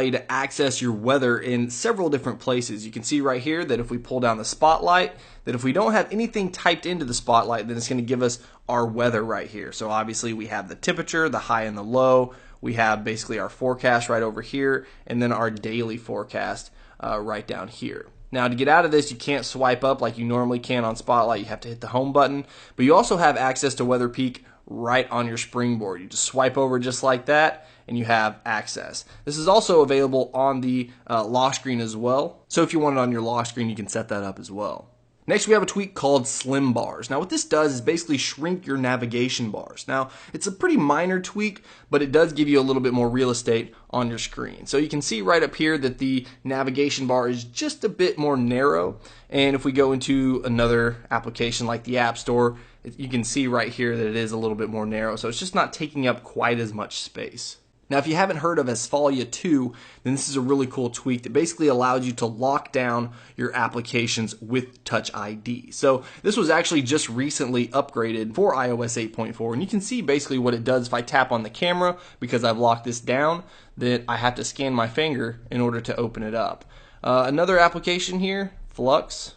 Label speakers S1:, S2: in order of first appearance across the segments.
S1: you to access your weather in several different places. You can see right here that if we pull down the spotlight, that if we don't have anything typed into the spotlight, then it's going to give us our weather right here. So obviously we have the temperature, the high and the low. We have basically our forecast right over here, and then our daily forecast right down here. Now, to get out of this, you can't swipe up like you normally can on Spotlight. You have to hit the home button, but you also have access to Weather Peak right on your springboard. You just swipe over just like that, and you have access. This is also available on the lock screen as well. So if you want it on your lock screen, you can set that up as well. Next, we have a tweak called Slim Bars. Now, what this does is basically shrink your navigation bars. Now, it's a pretty minor tweak, but it does give you a little bit more real estate on your screen. So you can see right up here that the navigation bar is just a bit more narrow. And if we go into another application like the App Store, you can see right here that it is a little bit more narrow. So it's just not taking up quite as much space. Now, if you haven't heard of Cydia 2, then this is a really cool tweak that basically allows you to lock down your applications with Touch ID. So this was actually just recently upgraded for iOS 8.4, and you can see basically what it does if I tap on the camera, because I've locked this down, that I have to scan my finger in order to open it up. Another application here, Flux.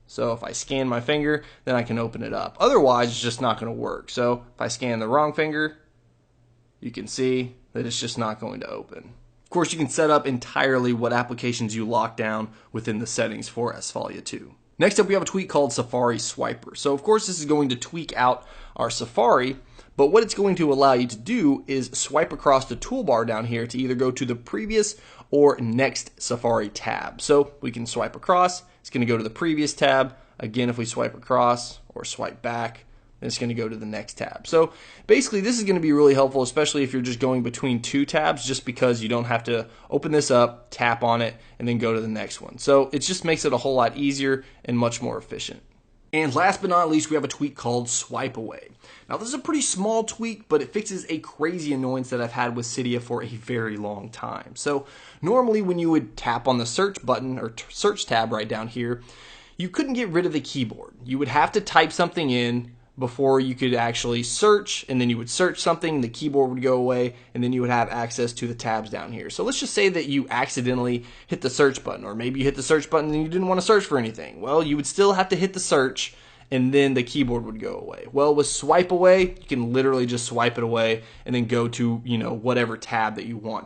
S1: So if I scan my finger, then I can open it up. Otherwise, it's just not going to work. So if I scan the wrong finger, you can see that it's just not going to open. Of course, you can set up entirely what applications you lock down within the settings for Cydia 2. Next up, we have a tweak called Safari Swiper. So of course, this is going to tweak out our Safari, but what it's going to allow you to do is swipe across the toolbar down here to either go to the previous or next Safari tab. So we can swipe across, it's going to go to the previous tab. Again, if we swipe across or swipe back, then it's going to go to the next tab. So basically, this is going to be really helpful, especially if you're just going between two tabs, just because you don't have to open this up, tap on it, and then go to the next one. So it just makes it a whole lot easier and much more efficient. And last but not least, we have a tweak called Swipe Away. Now, this is a pretty small tweak, but it fixes a crazy annoyance that I've had with Cydia for a very long time. So normally when you would tap on the search button or search tab right down here, you couldn't get rid of the keyboard. You would have to type something in before you could actually search, and then you would search something, the keyboard would go away, and then you would have access to the tabs down here. So let's just say that you accidentally hit the search button, or maybe you hit the search button and you didn't want to search for anything. Well, you would still have to hit the search, and then the keyboard would go away. Well, with Swipe Away, you can literally just swipe it away and then go to, whatever tab that you want